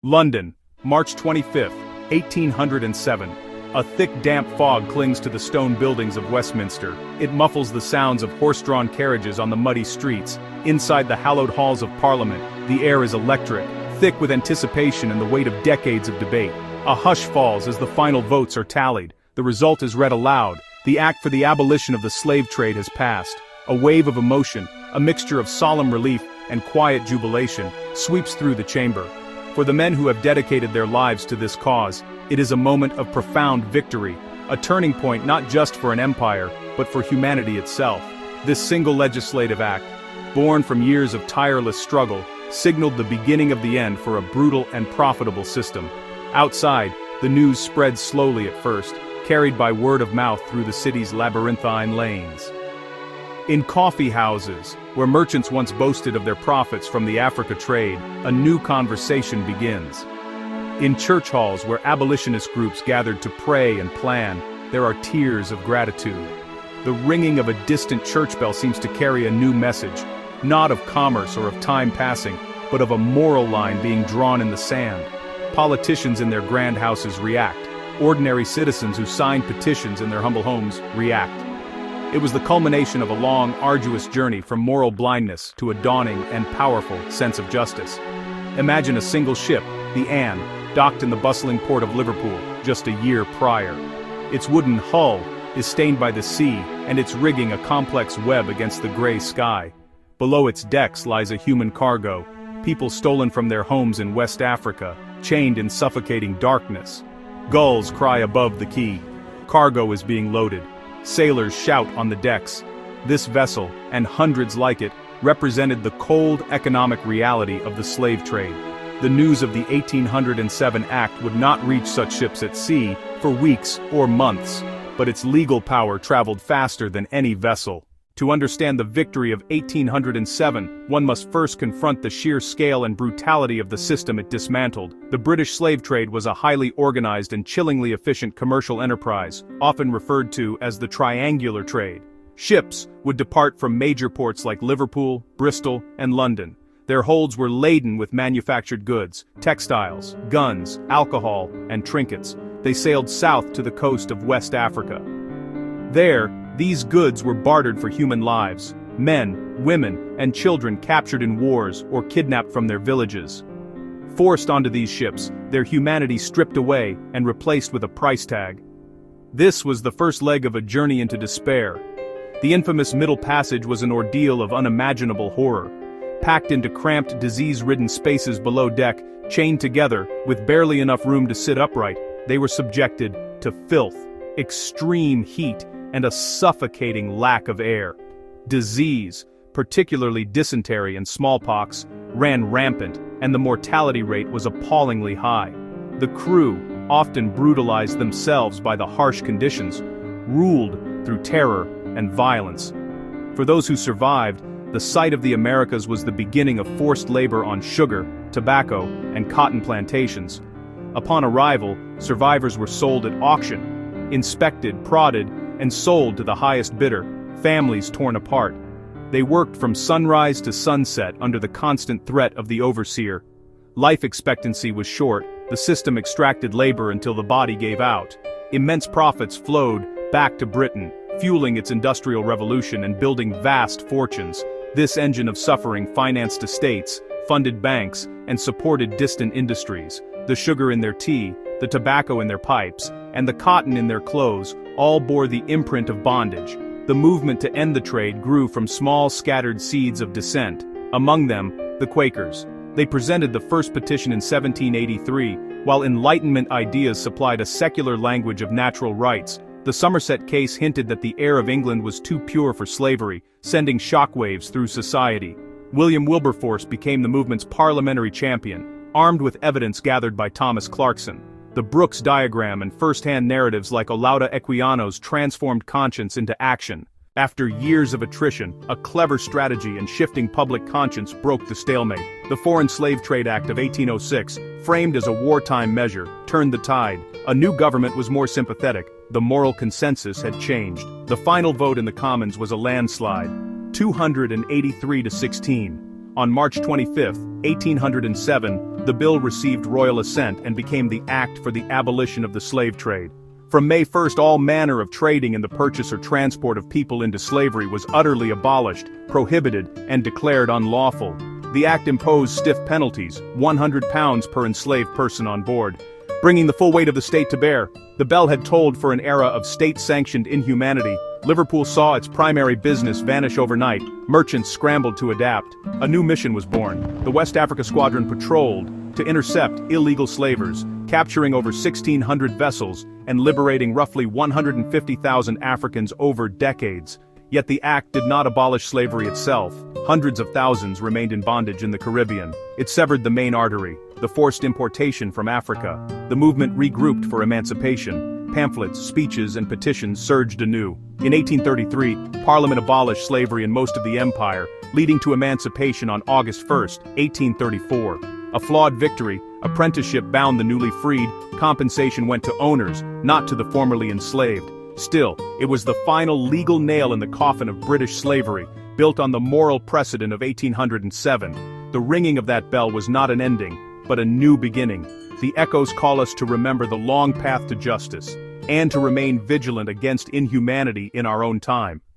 London, March 25, 1807. A thick damp fog clings to the stone buildings of Westminster. It muffles the sounds of horse-drawn carriages on the muddy streets. Inside the hallowed halls of Parliament, the air is electric, thick with anticipation and the weight of decades of debate. A hush falls as the final votes are tallied. The result is read aloud. The act for the abolition of the slave trade has passed. A wave of emotion, a mixture of solemn relief and quiet jubilation, sweeps through the chamber. For the men who have dedicated their lives to this cause, it is a moment of profound victory, a turning point not just for an empire, but for humanity itself. This single legislative act, born from years of tireless struggle, signaled the beginning of the end for a brutal and profitable system. Outside, the news spread slowly at first, carried by word of mouth through the city's labyrinthine lanes. In coffee houses, where merchants once boasted of their profits from the Africa trade, a new conversation begins. In church halls where abolitionist groups gathered to pray and plan, there are tears of gratitude. The ringing of a distant church bell seems to carry a new message, not of commerce or of time passing, but of a moral line being drawn in the sand. Politicians in their grand houses react. Ordinary citizens who sign petitions in their humble homes react. It was the culmination of a long, arduous journey from moral blindness to a dawning and powerful sense of justice. Imagine a single ship, the Anne, docked in the bustling port of Liverpool just a year prior. Its wooden hull is stained by the sea, and its rigging a complex web against the gray sky. Below its decks lies a human cargo, people stolen from their homes in West Africa, chained in suffocating darkness. Gulls cry above the quay. Cargo is being loaded. Sailors shout on the decks. This vessel, and hundreds like it, represented the cold economic reality of the slave trade. The news of the 1807 Act would not reach such ships at sea for weeks or months, but its legal power traveled faster than any vessel. To understand the victory of 1807, one must first confront the sheer scale and brutality of the system it dismantled. The British slave trade was a highly organized and chillingly efficient commercial enterprise, often referred to as the triangular trade. Ships would depart from major ports like Liverpool, Bristol, and London. Their holds were laden with manufactured goods, textiles, guns, alcohol, and trinkets. They sailed south to the coast of West Africa. There, these goods were bartered for human lives, men, women, and children captured in wars or kidnapped from their villages. Forced onto these ships, their humanity stripped away and replaced with a price tag. This was the first leg of a journey into despair. The infamous Middle Passage was an ordeal of unimaginable horror. Packed into cramped, disease-ridden spaces below deck, chained together, with barely enough room to sit upright, they were subjected to filth, extreme heat, and a suffocating lack of air. Disease, particularly dysentery and smallpox, ran rampant, and the mortality rate was appallingly high. The crew, often brutalized themselves by the harsh conditions, ruled through terror and violence. For those who survived, the sight of the Americas was the beginning of forced labor on sugar, tobacco, and cotton plantations. Upon arrival, survivors were sold at auction, inspected, prodded, and sold to the highest bidder, families torn apart. They worked from sunrise to sunset under the constant threat of the overseer. Life expectancy was short, the system extracted labor until the body gave out. Immense profits flowed back to Britain, fueling its industrial revolution and building vast fortunes. This engine of suffering financed estates, funded banks, and supported distant industries. The sugar in their tea, the tobacco in their pipes, and the cotton in their clothes all bore the imprint of bondage. The movement to end the trade grew from small scattered seeds of dissent, among them, the Quakers. They presented the first petition in 1783, while Enlightenment ideas supplied a secular language of natural rights. The Somerset case hinted that the air of England was too pure for slavery, sending shockwaves through society. William Wilberforce became the movement's parliamentary champion, armed with evidence gathered by Thomas Clarkson. The Brooks diagram and first-hand narratives like Olaudah Equiano's transformed conscience into action. After years of attrition, a clever strategy and shifting public conscience broke the stalemate. The Foreign Slave Trade Act of 1806, framed as a wartime measure, turned the tide. A new government was more sympathetic. The moral consensus had changed. The final vote in the Commons was a landslide, 283 to 16. On March 25, 1807, the bill received royal assent and became the Act for the Abolition of the Slave Trade. From May 1, all manner of trading in the purchase or transport of people into slavery was utterly abolished, prohibited, and declared unlawful. The act imposed stiff penalties, £100 per enslaved person on board, bringing the full weight of the state to bear. The bell had tolled for an era of state-sanctioned inhumanity. Liverpool saw its primary business vanish overnight. Merchants scrambled to adapt. A new mission was born. The West Africa Squadron patrolled to intercept illegal slavers, capturing over 1,600 vessels and liberating roughly 150,000 Africans over decades. Yet the act did not abolish slavery itself. Hundreds of thousands remained in bondage in the Caribbean. It severed the main artery, the forced importation from Africa. The movement regrouped for emancipation. Pamphlets, speeches, and petitions surged anew. In 1833, Parliament abolished slavery in most of the empire, leading to emancipation on August 1, 1834. A flawed victory, apprenticeship bound the newly freed, compensation went to owners, not to the formerly enslaved. Still, it was the final legal nail in the coffin of British slavery, built on the moral precedent of 1807. The ringing of that bell was not an ending, but a new beginning. The echoes call us to remember the long path to justice, and to remain vigilant against inhumanity in our own time.